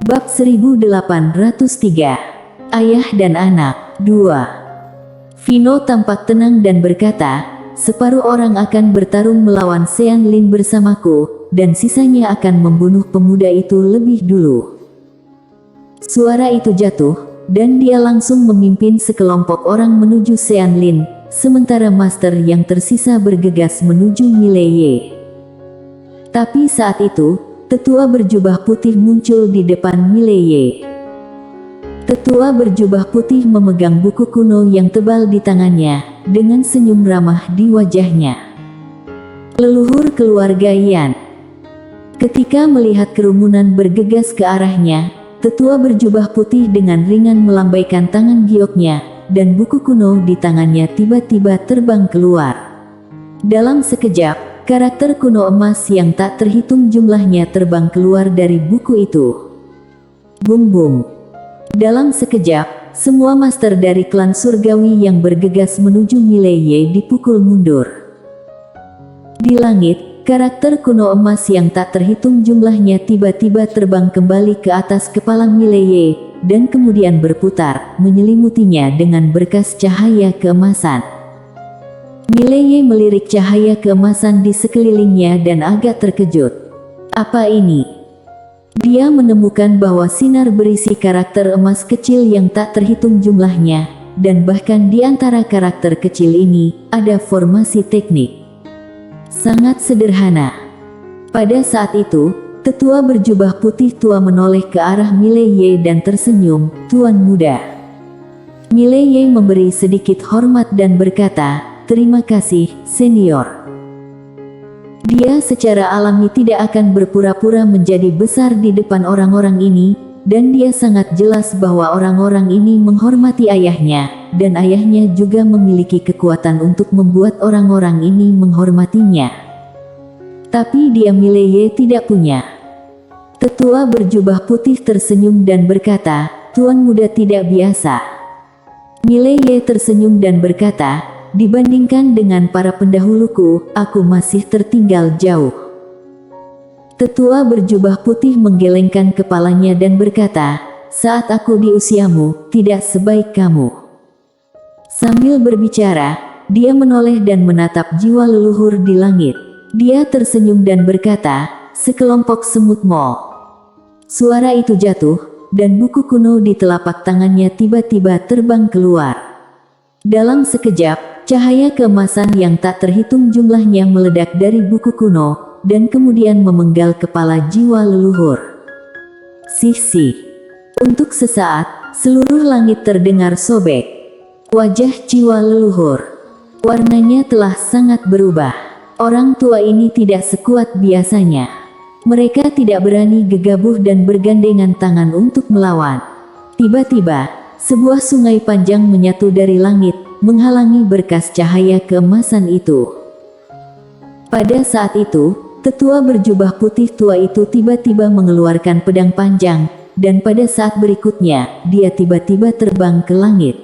Bab 1803. Ayah dan Anak 2. Vino tampak tenang dan berkata, separuh orang akan bertarung melawan Sean Lin bersamaku, dan sisanya akan membunuh pemuda itu lebih dulu. Suara itu jatuh, dan dia langsung memimpin sekelompok orang menuju Sean Lin, sementara master yang tersisa bergegas menuju Mileye. Tapi saat itu, tetua berjubah putih muncul di depan Mileye. Tetua berjubah putih memegang buku kuno yang tebal di tangannya, dengan senyum ramah di wajahnya. Leluhur keluarga Yan. Ketika melihat kerumunan bergegas ke arahnya, tetua berjubah putih dengan ringan melambaikan tangan gioknya, dan buku kuno di tangannya tiba-tiba terbang keluar. Dalam sekejap, karakter kuno emas yang tak terhitung jumlahnya terbang keluar dari buku itu. Bung bung. Dalam sekejap, semua master dari klan surgawi yang bergegas menuju Mileye dipukul mundur. Di langit, karakter kuno emas yang tak terhitung jumlahnya tiba-tiba terbang kembali ke atas kepala Mileye, dan kemudian berputar, menyelimutinya dengan berkas cahaya keemasan. Mileye melirik cahaya keemasan di sekelilingnya dan agak terkejut. Apa ini? Dia menemukan bahwa sinar berisi karakter emas kecil yang tak terhitung jumlahnya, dan bahkan di antara karakter kecil ini, ada formasi teknik. Sangat sederhana. Pada saat itu, tetua berjubah putih tua menoleh ke arah Mileye dan tersenyum, "Tuan muda." Mileye memberi sedikit hormat dan berkata, "Terima kasih, senior." Dia secara alami tidak akan berpura-pura menjadi besar di depan orang-orang ini, dan dia sangat jelas bahwa orang-orang ini menghormati ayahnya, dan ayahnya juga memiliki kekuatan untuk membuat orang-orang ini menghormatinya. Tapi dia Mileye tidak punya. Tetua berjubah putih tersenyum dan berkata, "Tuan muda tidak biasa." Mileye tersenyum dan berkata, "Dibandingkan dengan para pendahuluku, aku masih tertinggal jauh." Tetua berjubah putih menggelengkan kepalanya dan berkata, "Saat aku di usiamu, tidak sebaik kamu." Sambil berbicara, dia menoleh dan menatap jiwa leluhur di langit. Dia tersenyum dan berkata, "Sekelompok semut mo." Suara itu jatuh, dan buku kuno di telapak tangannya tiba-tiba terbang keluar. Dalam sekejap, cahaya keemasan yang tak terhitung jumlahnya meledak dari buku kuno, dan kemudian memenggal kepala jiwa leluhur. Sih. Untuk sesaat, seluruh langit terdengar sobek. Wajah jiwa leluhur. Warnanya telah sangat berubah. Orang tua ini tidak sekuat biasanya. Mereka tidak berani gegabah dan bergandengan tangan untuk melawan. Tiba-tiba, sebuah sungai panjang menyatu dari langit, menghalangi berkas cahaya keemasan itu. Pada saat itu, tetua berjubah putih tua itu tiba-tiba mengeluarkan pedang panjang, dan pada saat berikutnya, dia tiba-tiba terbang ke langit.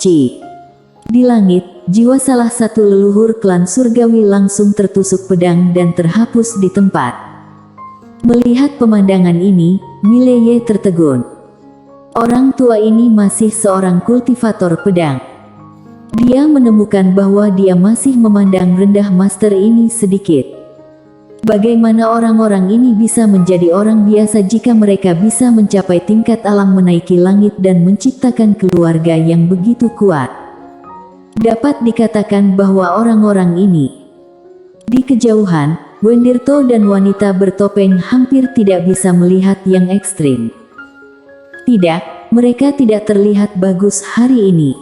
Di langit, jiwa salah satu leluhur klan surgawi langsung tertusuk pedang dan terhapus di tempat. Melihat pemandangan ini, Mileye tertegun. Orang tua ini masih seorang kultivator pedang. Dia menemukan bahwa dia masih memandang rendah master ini sedikit. Bagaimana orang-orang ini bisa menjadi orang biasa jika mereka bisa mencapai tingkat alam menaiki langit dan menciptakan keluarga yang begitu kuat? Dapat dikatakan bahwa orang-orang ini, di kejauhan, Wendirto dan wanita bertopeng hampir tidak bisa melihat yang ekstrim. Tidak, mereka tidak terlihat bagus hari ini.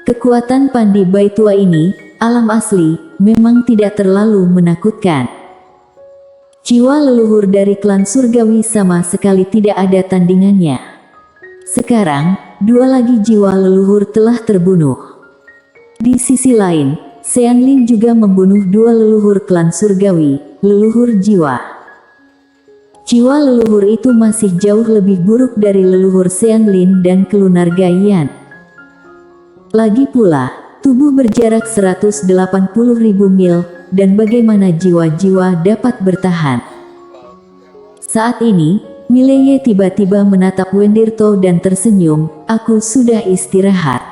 Kekuatan Pandi Baitua ini, alam asli, memang tidak terlalu menakutkan. Jiwa leluhur dari klan surgawi sama sekali tidak ada tandingannya. Sekarang, dua lagi jiwa leluhur telah terbunuh. Di sisi lain, Sean Lin juga membunuh dua leluhur klan surgawi, leluhur jiwa. Jiwa leluhur itu masih jauh lebih buruk dari leluhur Sean Lin dan keluarga Yan. Lagi pula, tubuh berjarak 180.000 mil, dan bagaimana jiwa-jiwa dapat bertahan? Saat ini, Mileye tiba-tiba menatap Wendirto dan tersenyum, "Aku sudah istirahat."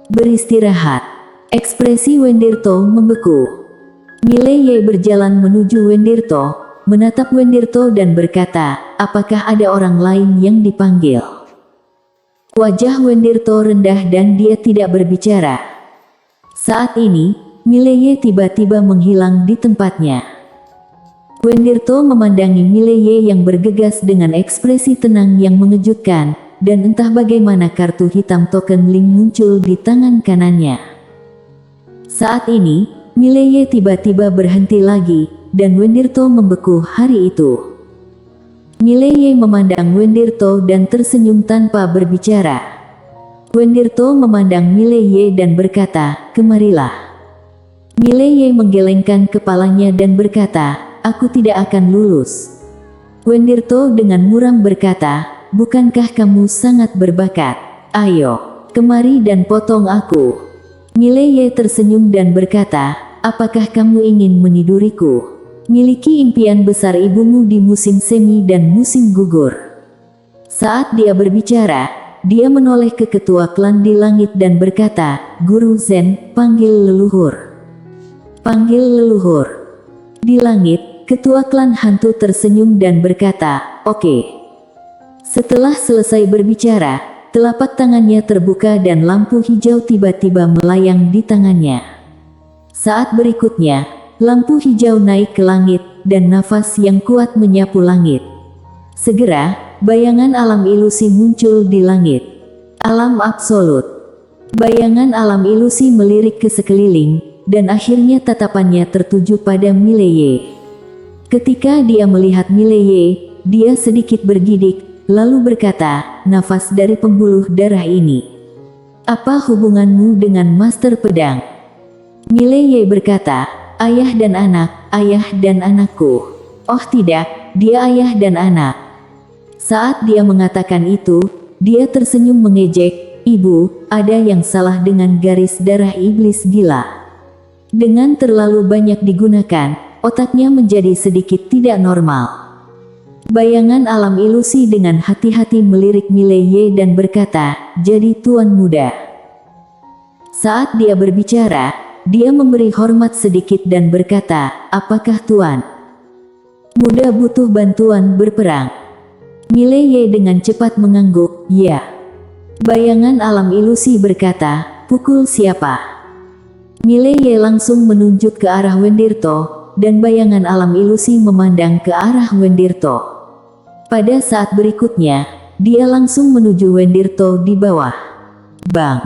"Beristirahat?" Ekspresi Wendirto membeku. Mileye berjalan menuju Wendirto, menatap Wendirto dan berkata, "Apakah ada orang lain yang dipanggil?" Wajah Wendirto rendah dan dia tidak berbicara. Saat ini, Mileye tiba-tiba menghilang di tempatnya. Wendirto memandangi Mileye yang bergegas dengan ekspresi tenang yang mengejutkan, dan entah bagaimana kartu hitam token Link muncul di tangan kanannya. Saat ini, Mileye tiba-tiba berhenti lagi, dan Wendirto membeku hari itu. Mileye memandang Wendirto dan tersenyum tanpa berbicara. Wendirto memandang Mileye dan berkata, "Kemarilah." Mileye menggelengkan kepalanya dan berkata, "Aku tidak akan lulus." Wendirto dengan muram berkata, "Bukankah kamu sangat berbakat? Ayo, kemari dan potong aku." Mileye tersenyum dan berkata, "Apakah kamu ingin meniduriku? Miliki impian besar ibumu di musim semi dan musim gugur." Saat dia berbicara, dia menoleh ke ketua klan di langit dan berkata, "Guru Zen, panggil leluhur." "Panggil leluhur." Di langit, ketua klan hantu tersenyum dan berkata, "Oke." Setelah selesai berbicara, telapak tangannya terbuka dan lampu hijau tiba-tiba melayang di tangannya. Saat berikutnya, lampu hijau naik ke langit, dan nafas yang kuat menyapu langit. Segera, bayangan alam ilusi muncul di langit. Alam absolut. Bayangan alam ilusi melirik ke sekeliling, dan akhirnya tatapannya tertuju pada Mileye. Ketika dia melihat Mileye, dia sedikit bergidik, lalu berkata, "Nafas dari pembuluh darah ini. Apa hubunganmu dengan Master Pedang?" Mileye berkata, "Ayah dan anak, ayah dan anakku." "Oh tidak, dia ayah dan anak." Saat dia mengatakan itu, dia tersenyum mengejek, "Ibu, ada yang salah dengan garis darah iblis gila." Dengan terlalu banyak digunakan, otaknya menjadi sedikit tidak normal. Bayangan alam ilusi dengan hati-hati melirik Mileye dan berkata, "Jadi tuan muda." Saat dia berbicara, dia memberi hormat sedikit dan berkata, "Apakah tuan muda butuh bantuan berperang?" Mileye dengan cepat mengangguk, "Ya." Bayangan alam ilusi berkata, "Pukul siapa?" Mileye langsung menunjuk ke arah Wendirto, dan bayangan alam ilusi memandang ke arah Wendirto. Pada saat berikutnya, dia langsung menuju Wendirto di bawah. Bang!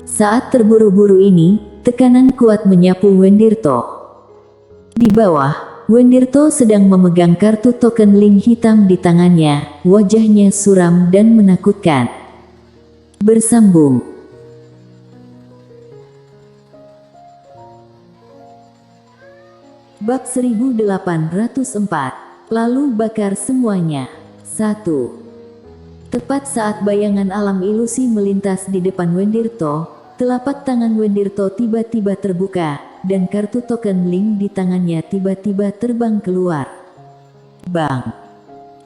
Saat terburu-buru ini, tekanan kuat menyapu Wendirto. Di bawah, Wendirto sedang memegang kartu token Link hitam di tangannya, wajahnya suram dan menakutkan. Bersambung. Bab 1804. Lalu bakar semuanya. 1. Tepat saat bayangan alam ilusi melintas di depan Wendirto, telapak tangan Wendirto tiba-tiba terbuka, dan kartu token Link di tangannya tiba-tiba terbang keluar. Bang!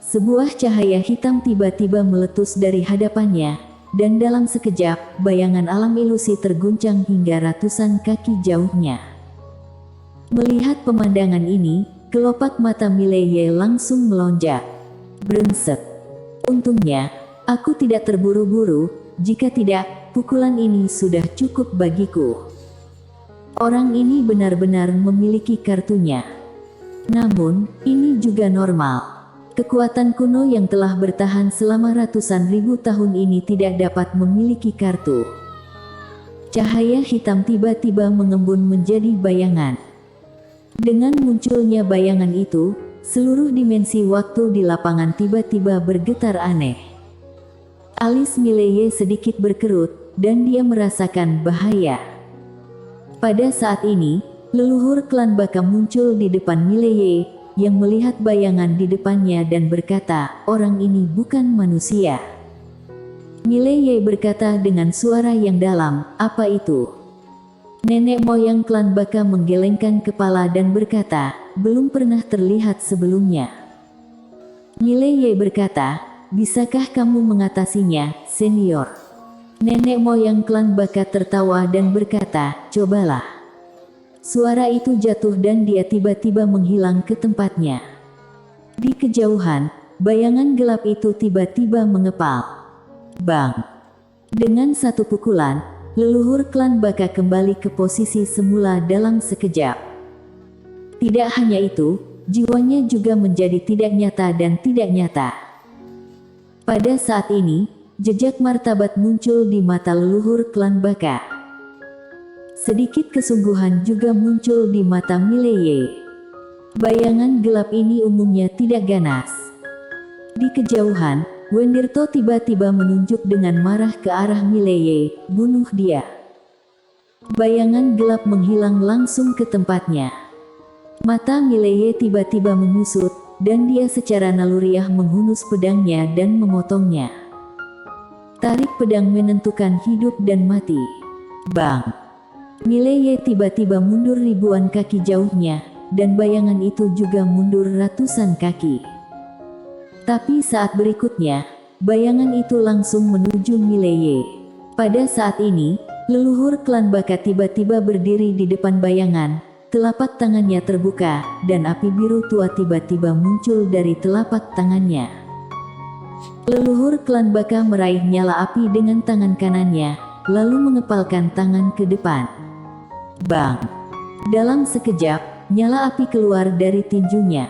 Sebuah cahaya hitam tiba-tiba meletus dari hadapannya, dan dalam sekejap, bayangan alam ilusi terguncang hingga ratusan kaki jauhnya. Melihat pemandangan ini, kelopak mata Mileye langsung melonjak. Brengsek. Untungnya, aku tidak terburu-buru, jika tidak, pukulan ini sudah cukup bagiku. Orang ini benar-benar memiliki kartunya. Namun, ini juga normal. Kekuatan kuno yang telah bertahan selama ratusan ribu tahun ini tidak dapat memiliki kartu. Cahaya hitam tiba-tiba mengembun menjadi bayangan. Dengan munculnya bayangan itu, seluruh dimensi waktu di lapangan tiba-tiba bergetar aneh. Alis Mileye sedikit berkerut, dan dia merasakan bahaya. Pada saat ini, leluhur klan Baka muncul di depan Mileye, yang melihat bayangan di depannya dan berkata, "Orang ini bukan manusia." Mileye berkata dengan suara yang dalam, "Apa itu?" Nenek moyang klan Baka menggelengkan kepala dan berkata, "Belum pernah terlihat sebelumnya." Mileye berkata, bisakah kamu mengatasinya, senior? Nenek moyang klan Baka tertawa dan berkata, cobalah. Suara itu jatuh dan dia tiba-tiba menghilang ke tempatnya. Di kejauhan, bayangan gelap itu tiba-tiba mengepal. Bang! Dengan satu pukulan, leluhur klan Baka kembali ke posisi semula dalam sekejap. Tidak hanya itu, jiwanya juga menjadi tidak nyata dan tidak nyata. Pada saat ini, jejak martabat muncul di mata leluhur klan Baka. Sedikit kesungguhan juga muncul di mata Mileye. Bayangan gelap ini umumnya tidak ganas. Di kejauhan, Wendirto tiba-tiba menunjuk dengan marah ke arah Mileye, bunuh dia. Bayangan gelap menghilang langsung ke tempatnya. Mata Mileye tiba-tiba menyusut, dan dia secara naluriah menghunus pedangnya dan memotongnya. Tarik pedang menentukan hidup dan mati. Bang! Mileye tiba-tiba mundur ribuan kaki jauhnya, dan bayangan itu juga mundur ratusan kaki. Tapi saat berikutnya, bayangan itu langsung menuju Mileye. Pada saat ini, leluhur klan Baka tiba-tiba berdiri di depan bayangan. Telapak tangannya terbuka, dan api biru tua tiba-tiba muncul dari telapak tangannya. Leluhur klan Baka meraih nyala api dengan tangan kanannya, lalu mengepalkan tangan ke depan. Bang! Dalam sekejap, nyala api keluar dari tinjunya.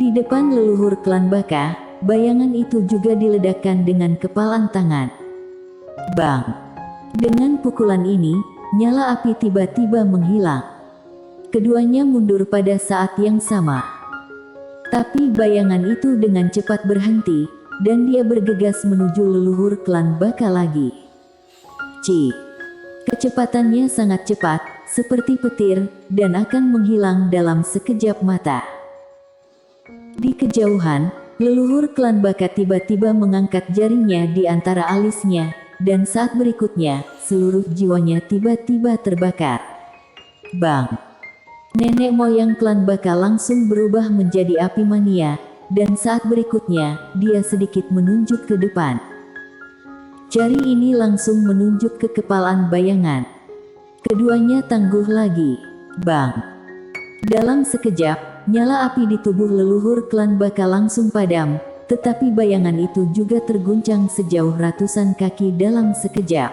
Di depan leluhur klan Baka, bayangan itu juga diledakkan dengan kepalan tangan. Bang! Dengan pukulan ini, nyala api tiba-tiba menghilang. Keduanya mundur pada saat yang sama. Tapi bayangan itu dengan cepat berhenti, dan dia bergegas menuju leluhur klan Baka lagi. Kecepatannya sangat cepat, seperti petir, dan akan menghilang dalam sekejap mata. Di kejauhan, leluhur klan Baka tiba-tiba mengangkat jarinya di antara alisnya, dan saat berikutnya, seluruh jiwanya tiba-tiba terbakar. Bang! Nenek moyang klan Baka langsung berubah menjadi api mania, dan saat berikutnya, dia sedikit menunjuk ke depan. Jari ini langsung menunjuk ke kepalan bayangan. Keduanya tangguh lagi. Bang! Dalam sekejap, nyala api di tubuh leluhur klan Baka langsung padam, tetapi bayangan itu juga terguncang sejauh ratusan kaki dalam sekejap.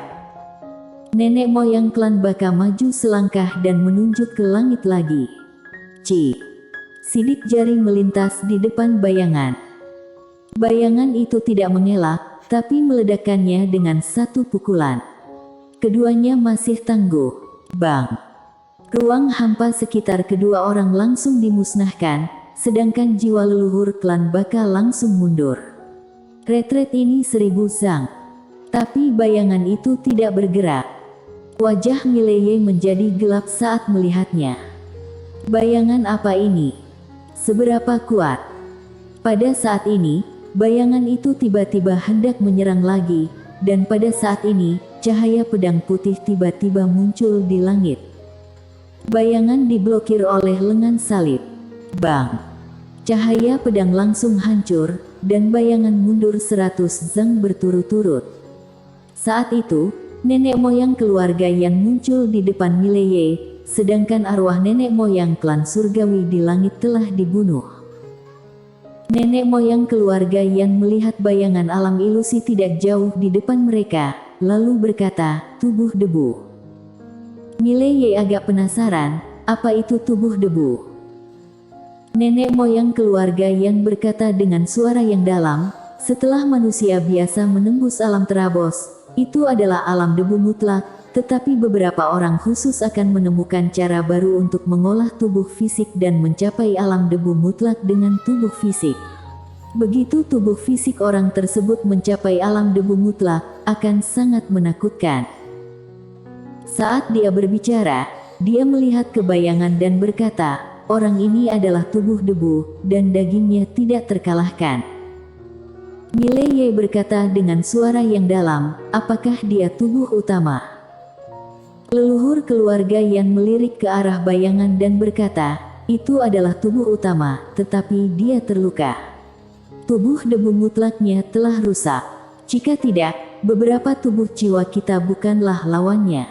Nenek moyang klan Baka maju selangkah dan menunjuk ke langit lagi. Sidik jari melintas di depan bayangan. Bayangan itu tidak mengelak, tapi meledakkannya dengan satu pukulan. Keduanya masih tangguh. Bang! Ruang hampa sekitar kedua orang langsung dimusnahkan, sedangkan jiwa leluhur klan Baka langsung mundur. Retret ini 1000 zang. Tapi bayangan itu tidak bergerak. Wajah Mileye menjadi gelap saat melihatnya. Bayangan apa ini? Seberapa kuat? Pada saat ini, bayangan itu tiba-tiba hendak menyerang lagi, dan pada saat ini, cahaya pedang putih tiba-tiba muncul di langit. Bayangan diblokir oleh lengan salib. Bang! Cahaya pedang langsung hancur, dan bayangan mundur 100 zang berturut-turut. Saat itu, nenek moyang keluarga yang muncul di depan Mileye, sedangkan arwah nenek moyang klan surgawi di langit telah dibunuh. Nenek moyang keluarga yang melihat bayangan alam ilusi tidak jauh di depan mereka, lalu berkata, tubuh debu. Mileye agak penasaran, apa itu tubuh debu? Nenek moyang keluarga yang berkata dengan suara yang dalam, setelah manusia biasa menembus alam terabos, itu adalah alam debu mutlak, tetapi beberapa orang khusus akan menemukan cara baru untuk mengolah tubuh fisik dan mencapai alam debu mutlak dengan tubuh fisik. Begitu tubuh fisik orang tersebut mencapai alam debu mutlak, akan sangat menakutkan. Saat dia berbicara, dia melihat ke bayangan dan berkata, orang ini adalah tubuh debu, dan dagingnya tidak terkalahkan. Mileye berkata dengan suara yang dalam, apakah dia tubuh utama? Leluhur keluarga yang melirik ke arah bayangan dan berkata, itu adalah tubuh utama, tetapi dia terluka. tubuh debu mutlaknya telah rusak. Jika tidak, beberapa tubuh jiwa kita bukanlah lawannya.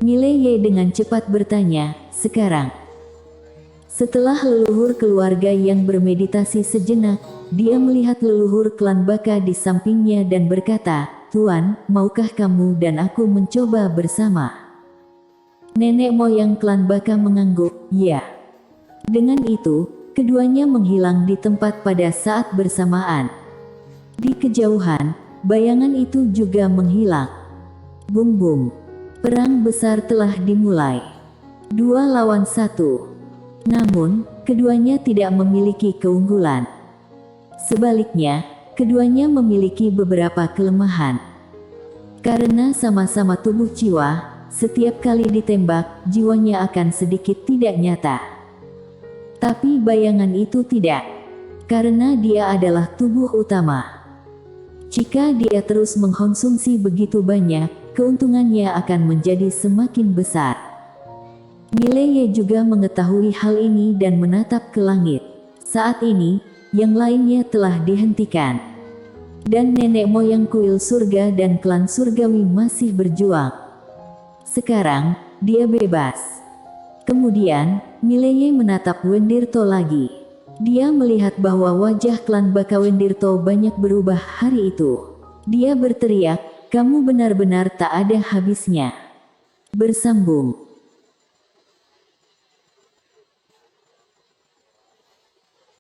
Mileye dengan cepat bertanya, sekarang. Setelah leluhur keluarga yang bermeditasi sejenak, dia melihat leluhur klan Baka di sampingnya dan berkata, Tuan, maukah kamu dan aku mencoba bersama? Nenek moyang klan Baka mengangguk, ya. Dengan itu, keduanya menghilang di tempat pada saat bersamaan. Di kejauhan, bayangan itu juga menghilang. Bum bum. Perang besar telah dimulai. 2 lawan 1. Namun, keduanya tidak memiliki keunggulan. Sebaliknya, keduanya memiliki beberapa kelemahan. Karena sama-sama tubuh jiwa, setiap kali ditembak, jiwanya akan sedikit tidak nyata. Tapi bayangan itu tidak. Karena dia adalah tubuh utama. Jika dia terus mengkonsumsi begitu banyak, keuntungannya akan menjadi semakin besar. Mileye juga mengetahui hal ini dan menatap ke langit. Saat ini, yang lainnya telah dihentikan. Dan nenek moyang kuil surga dan klan surgawi masih berjuang. Sekarang, dia bebas. Kemudian, Mileye menatap Wendirto lagi. Dia melihat bahwa wajah klan Baka Wendirto banyak berubah hari itu. Dia berteriak, kamu benar-benar tak ada habisnya. Bersambung.